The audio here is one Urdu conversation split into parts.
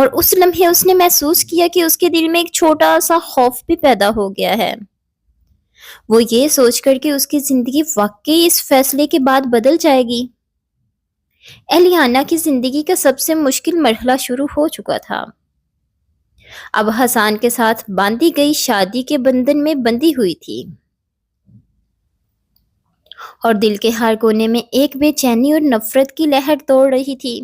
اور اس لمحے اس نے محسوس کیا کہ اس کے دل میں ایک چھوٹا سا خوف بھی پیدا ہو گیا ہے، وہ یہ سوچ کر کہ اس کی زندگی واقعی اس فیصلے کے بعد بدل جائے گی۔ ایلیانا کی زندگی کا سب سے مشکل مرحلہ شروع ہو چکا تھا۔ اب حسان کے ساتھ باندھی گئی شادی کے بندھن میں بندھی ہوئی تھی، اور دل کے ہر کونے میں ایک بے چینی اور نفرت کی لہر دوڑ رہی تھی۔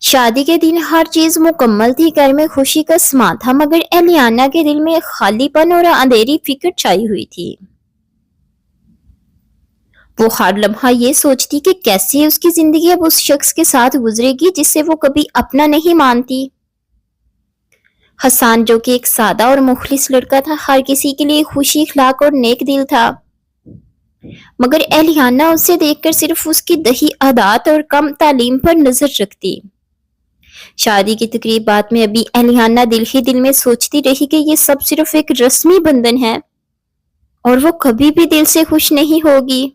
شادی کے دن ہر چیز مکمل تھی، گھر میں خوشی کا سماں تھا، مگر ایلیانا کے دل میں خالی پن اور اندھیری فکر چھائی ہوئی تھی۔ وہ ہر لمحہ یہ سوچتی کہ کیسے اس کی زندگی اب اس شخص کے ساتھ گزرے گی جس سے وہ کبھی اپنا نہیں مانتی۔ حسان جو کہ ایک سادہ اور مخلص لڑکا تھا، ہر کسی کے لیے خوشی اخلاق اور نیک دل تھا، مگر ایلیانا اسے دیکھ کر صرف اس کی دہی عادات اور کم تعلیم پر نظر رکھتی۔ شادی کی تقریبات میں ابھی ایلیانا دل ہی دل میں سوچتی رہی کہ یہ سب صرف ایک رسمی بندھن ہے اور وہ کبھی بھی دل سے خوش نہیں ہوگی۔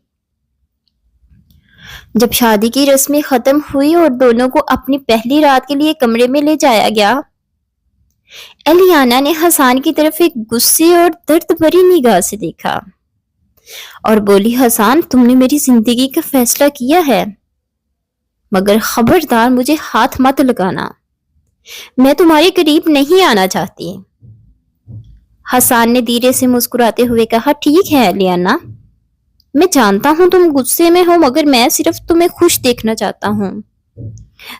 جب شادی کی رسمیں ختم ہوئی اور دونوں کو اپنی پہلی رات کے لیے کمرے میں لے جایا گیا، ایلیانا نے حسان کی طرف ایک غصے اور درد بھری نگاہ سے دیکھا اور بولی، حسان، تم نے میری زندگی کا فیصلہ کیا ہے، مگر خبردار مجھے ہاتھ مت لگانا، میں تمہارے قریب نہیں آنا چاہتی۔ حسان نے دھیرے سے مسکراتے ہوئے کہا، ٹھیک ہے ایلیانا، میں جانتا ہوں تم غصے میں ہو، مگر میں صرف تمہیں خوش دیکھنا چاہتا ہوں،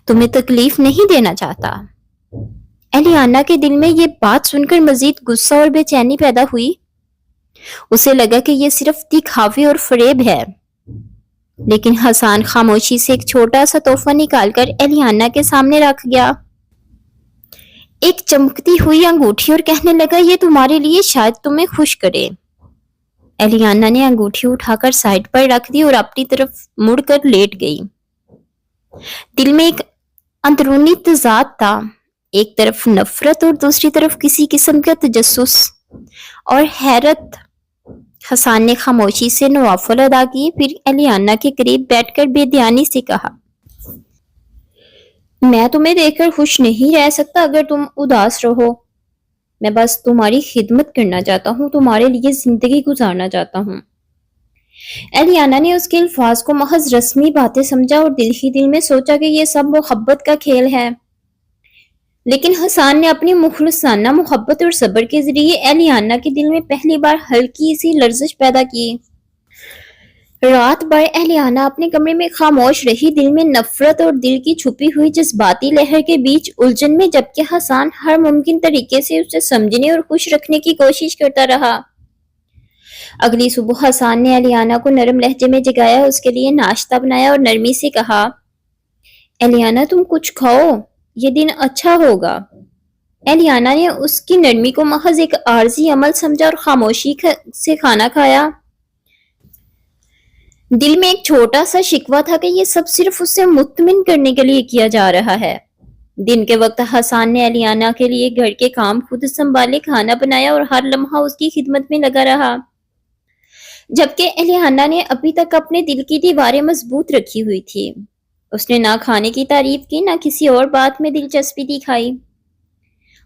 تمہیں تکلیف نہیں دینا چاہتا۔ ایلیانا کے دل میں یہ بات سن کر مزید غصہ اور بے چینی پیدا ہوئی۔ اسے لگا کہ یہ صرف دکھاوے اور فریب ہے، لیکن حسان خاموشی سے ایک چھوٹا سا تحفہ نکال کر ایلیانا کے سامنے رکھ گیا، ایک چمکتی ہوئی انگوٹھی، اور کہنے لگا، یہ تمہارے لیے شاید تمہیں خوش کرے۔ ایلیانا نے انگوٹھی اٹھا کر سائڈ پر رکھ دی اور اپنی طرف مڑ کر لیٹ گئی۔ دل میں ایک اندرونی تضاد تھا، ایک طرف نفرت اور دوسری طرف کسی قسم کا تجسس اور حیرت۔ حسان نے خاموشی سے نوافل ادا کی، پھر ایلیانا کے قریب بیٹھ کر بے دھیانی سے کہا، میں تمہیں دیکھ کر خوش نہیں رہ سکتا اگر تم اداس رہو، میں بس تمہاری خدمت کرنا چاہتا ہوں، تمہارے لیے زندگی گزارنا چاہتا ہوں۔ ایلیانا نے اس کے الفاظ کو محض رسمی باتیں سمجھا اور دل ہی دل میں سوچا کہ یہ سب محبت کا کھیل ہے، لیکن حسان نے اپنی مخلصانہ محبت اور صبر کے ذریعے ایلیانا کے دل میں پہلی بار ہلکی سی لرزش پیدا کی۔ رات بھر ایلیانا اپنے کمرے میں خاموش رہی، دل میں نفرت اور دل کی چھپی ہوئی جذباتی لہر کے بیچ الجھن میں، جبکہ حسان ہر ممکن طریقے سے اسے سمجھنے اور خوش رکھنے کی کوشش کرتا رہا۔ اگلی صبح حسان نے ایلیانا کو نرم لہجے میں جگایا، اس کے لیے ناشتہ بنایا اور نرمی سے کہا، ایلیانا، تم کچھ کھاؤ، یہ دن اچھا ہوگا۔ ایلیانا نے اس کی نرمی کو محض ایک عارضی عمل سمجھا اور خاموشی سے کھانا کھایا۔ دل میں ایک چھوٹا سا شکوہ تھا کہ یہ سب صرف اسے مطمئن کرنے کے لیے کیا جا رہا ہے۔ دن کے وقت حسان نے ایلیانا کے لیے گھر کے کام خود سنبھالے، کھانا بنایا اور ہر لمحہ اس کی خدمت میں لگا رہا، جبکہ ایلیانا نے ابھی تک اپنے دل کی دیواریں مضبوط رکھی ہوئی تھی۔ اس نے نہ کھانے کی تعریف کی، نہ کسی اور بات میں دلچسپی دکھائی۔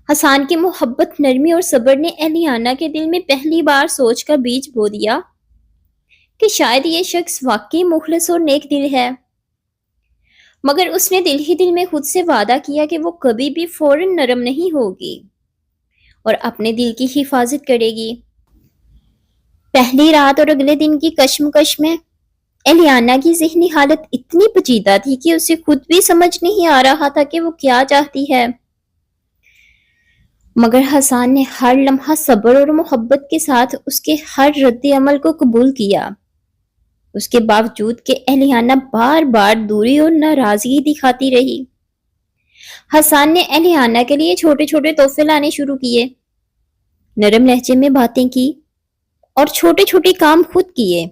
حسان کی محبت، نرمی اور صبر نے ایلیانا کے دل میں پہلی بار سوچ کا بیج بو دیا کہ شاید یہ شخص واقعی مخلص اور نیک دل ہے، مگر اس نے دل ہی دل میں خود سے وعدہ کیا کہ وہ کبھی بھی فوراً نرم نہیں ہوگی اور اپنے دل کی حفاظت کرے گی۔ پہلی رات اور اگلے دن کی کشمکش میں ایلیانا کی ذہنی حالت اتنی پیچیدہ تھی کہ اسے خود بھی سمجھ نہیں آ رہا تھا کہ وہ کیا چاہتی ہے، مگر حسان نے ہر لمحہ صبر اور محبت کے ساتھ اس کے ہر رد عمل کو قبول کیا، اس کے باوجود کہ ایلیانا بار بار دوری اور ناراضگی دکھاتی رہی۔ حسان نے ایلیانا کے لیے چھوٹے چھوٹے تحفے لانے شروع کیے، نرم لہجے میں باتیں کی اور چھوٹے چھوٹے کام خود کیے،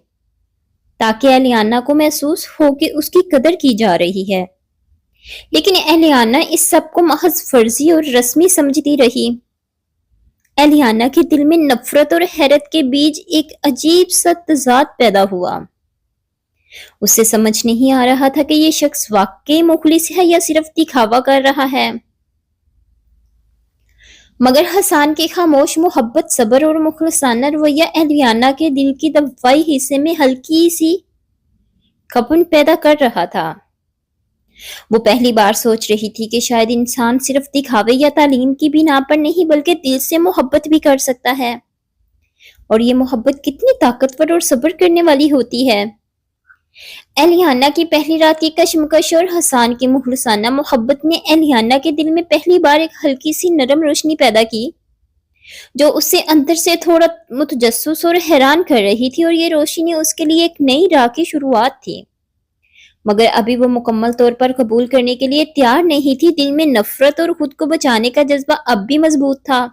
تاکہ ایلیانا کو محسوس ہو کہ اس کی قدر کی جا رہی ہے۔ لیکن ایلیانا اس سب کو محض فرضی اور رسمی سمجھتی رہی۔ ایلیانا کے دل میں نفرت اور حیرت کے بیچ ایک عجیب سا تضاد پیدا ہوا۔ اسے سمجھ نہیں آ رہا تھا کہ یہ شخص واقعی مخلص ہے یا صرف دکھاوا کر رہا ہے۔ مگر حسان کی خاموش محبت، صبر اور مخلصانہ رویہ اہلیانہ کے دل کی دفاعی حصے میں ہلکی سی کھپن پیدا کر رہا تھا۔ وہ پہلی بار سوچ رہی تھی کہ شاید انسان صرف دکھاوے یا تعلیم کی بنا پر نہیں بلکہ دل سے محبت بھی کر سکتا ہے، اور یہ محبت کتنی طاقتور اور صبر کرنے والی ہوتی ہے۔ اہلیانہ کی پہلی رات کی کشمکش اور حسان کی مخلصانہ محبت نے اہلیانہ کے دل میں پہلی بار ایک ہلکی سی نرم روشنی پیدا کی، جو اسے اندر سے تھوڑا متجسس اور حیران کر رہی تھی، اور یہ روشنی اس کے لیے ایک نئی راہ کی شروعات تھی، مگر ابھی وہ مکمل طور پر قبول کرنے کے لیے تیار نہیں تھی۔ دل میں نفرت اور خود کو بچانے کا جذبہ اب بھی مضبوط تھا۔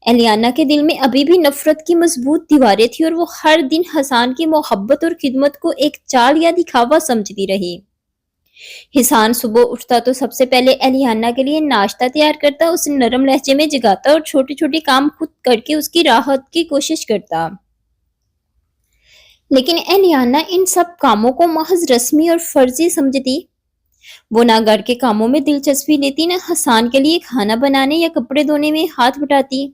اہلیانہ کے دل میں ابھی بھی نفرت کی مضبوط دیواریں تھیں، اور وہ ہر دن حسان کی محبت اور خدمت کو ایک چال یا دکھاوا سمجھتی رہی۔ حسان صبح اٹھتا تو سب سے پہلے اہلیانہ کے لیے ناشتہ تیار کرتا، اسے نرم لہجے میں جگاتا اور چھوٹے چھوٹے کام خود کر کے اس کی راحت کی کوشش کرتا، لیکن اہلیانہ ان سب کاموں کو محض رسمی اور فرضی سمجھتی۔ وہ نہ گھر کے کاموں میں دلچسپی لیتی، نہ حسان کے لیے کھانا بنانے یا کپڑے دھونے میں ہاتھ بٹاتی۔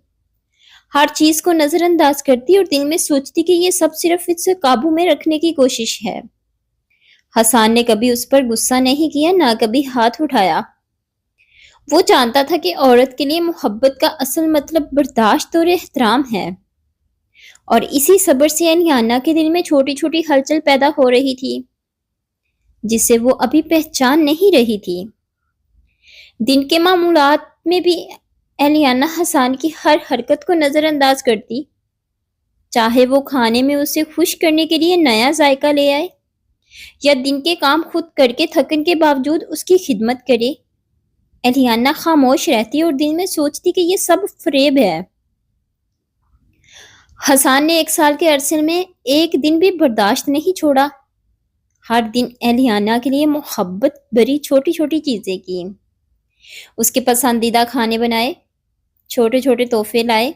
ہر چیز کو نظر انداز کرتی اور دل میں سوچتی کہ یہ سب صرف اسے قابو میں رکھنے کی کوشش ہے۔ حسان نے کبھی اس پر غصہ نہیں کیا، نہ کبھی ہاتھ اٹھایا۔ وہ جانتا تھا کہ عورت کے لیے محبت کا اصل مطلب برداشت اور احترام ہے، اور اسی صبر سے اہلیانہ کے دل میں چھوٹی چھوٹی ہلچل پیدا ہو رہی تھی، جسے وہ ابھی پہچان نہیں رہی تھی۔ دن کے معمولات میں بھی اہلیانہ حسان کی ہر حرکت کو نظر انداز کرتی، چاہے وہ کھانے میں اسے خوش کرنے کے لیے نیا ذائقہ لے آئے یا دن کے کام خود کر کے تھکن کے باوجود اس کی خدمت کرے۔ اہلیانہ خاموش رہتی اور دل میں سوچتی کہ یہ سب فریب ہے۔ حسان نے 1 سال کے عرصے میں ایک دن بھی برداشت نہیں چھوڑا۔ ہر دن اہلیانہ کے لیے محبت بھری چھوٹی چھوٹی چیزیں کی، اس کے پسندیدہ کھانے بنائے، چھوٹے چھوٹے تحفے لائے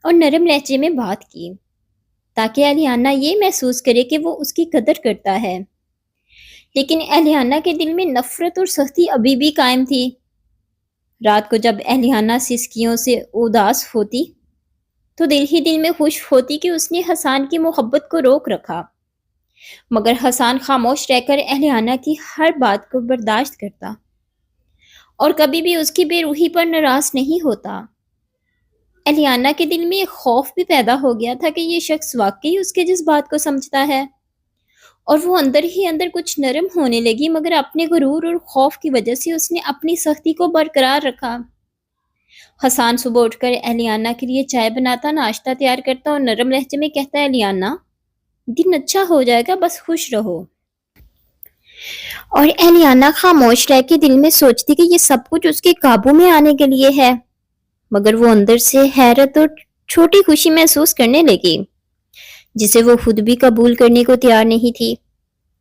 اور نرم لہجے میں بات کی، تاکہ اہلیانہ یہ محسوس کرے کہ وہ اس کی قدر کرتا ہے۔ لیکن اہلیانہ کے دل میں نفرت اور سختی ابھی بھی قائم تھی۔ رات کو جب اہلیانہ سسکیوں سے اداس ہوتی تو دل ہی دل میں خوش ہوتی کہ اس نے حسان کی محبت کو روک رکھا، مگر حسان خاموش رہ کر اہلیانہ کی ہر بات کو برداشت کرتا اور کبھی بھی اس کی بے روحی پر ناراض نہیں ہوتا۔ اہلیانہ کے دل میں ایک خوف بھی پیدا ہو گیا تھا کہ یہ شخص واقعی اس کے جذبات کو سمجھتا ہے، اور وہ اندر ہی اندر کچھ نرم ہونے لگی، مگر اپنے غرور اور خوف کی وجہ سے اس نے اپنی سختی کو برقرار رکھا۔ حسان صبح اٹھ کر اہلیانہ کے لیے چائے بناتا، ناشتہ تیار کرتا اور نرم لہجے میں کہتا، اہلیانہ دن اچھا ہو جائے گا، بس خوش رہو۔ اور اہلیانہ خاموش رہ کے دل میں سوچتی کہ یہ سب کچھ اس کے قابو میں آنے کے لیے ہے، مگر وہ اندر سے حیرت اور چھوٹی خوشی محسوس کرنے لگی، جسے وہ خود بھی قبول کرنے کو تیار نہیں تھی۔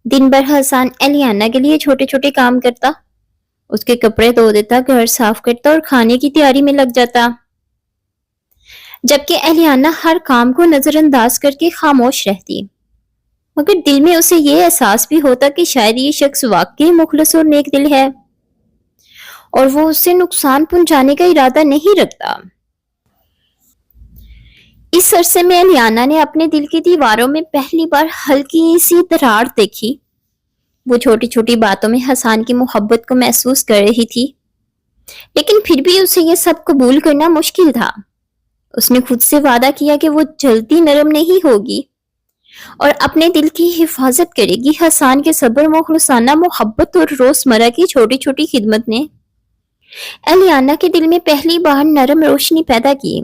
دن بھر حسان اہلیانہ کے لیے چھوٹے چھوٹے کام کرتا، اس کے کپڑے دھو دیتا، گھر صاف کرتا اور کھانے کی تیاری میں لگ جاتا، جبکہ اہلیانہ ہر کام کو نظر انداز کر کے خاموش رہتی، مگر دل میں اسے یہ احساس بھی ہوتا کہ شاید یہ شخص واقعی مخلص اور نیک دل ہے، اور وہ اس سے نقصان پہنچانے کا ارادہ نہیں رکھتا۔ اس عرصے میں اہلیانہ نے اپنے دل کی دیواروں میں پہلی بار ہلکی سی دراڑ دیکھی۔ وہ چھوٹی چھوٹی باتوں میں حسان کی محبت کو محسوس کر رہی تھی، لیکن پھر بھی اسے یہ سب قبول کرنا مشکل تھا۔ اس نے خود سے وعدہ کیا کہ وہ جلدی نرم نہیں ہوگی اور اپنے دل کی حفاظت کرے گی۔ حسان کے صبر، مخلصانہ محبت اور روزمرہ کی چھوٹی چھوٹی خدمت نے اہلیانہ کے دل میں پہلی بار نرم روشنی پیدا کی،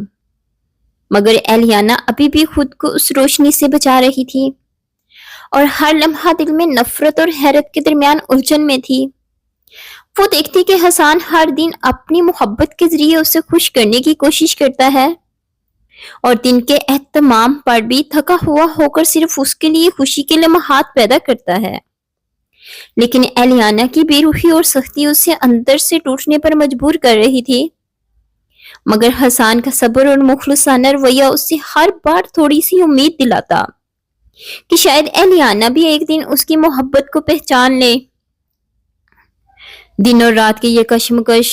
مگر اہلیانہ ابھی بھی خود کو اس روشنی سے بچا رہی تھی، اور ہر لمحہ دل میں نفرت اور حیرت کے درمیان الجھن میں تھی۔ وہ دیکھتی کہ حسان ہر دن اپنی محبت کے ذریعے اسے خوش کرنے کی کوشش کرتا ہے، اور دن کے اہتمام پر بھی تھکا ہوا ہو کر صرف اس کے لیے خوشی کے لمحات پیدا کرتا ہے۔ لیکن اہلیانہ کی بے روحی اور سختی اسے اندر سے ٹوٹنے پر مجبور کر رہی تھی، مگر حسان کا صبر اور مخلصانہ رویہ اس سے ہر بار تھوڑی سی امید دلاتا کہ شاید اہلیانہ بھی ایک دن اس کی محبت کو پہچان لے۔ دن اور رات کی یہ کشمکش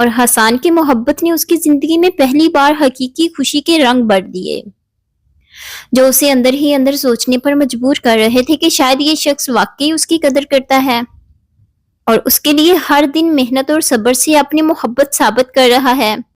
اور حسان کی محبت نے اس کی زندگی میں پہلی بار حقیقی خوشی کے رنگ بھر دیے، جو اسے اندر ہی اندر سوچنے پر مجبور کر رہے تھے کہ شاید یہ شخص واقعی اس کی قدر کرتا ہے اور اس کے لیے ہر دن محنت اور صبر سے اپنی محبت ثابت کر رہا ہے۔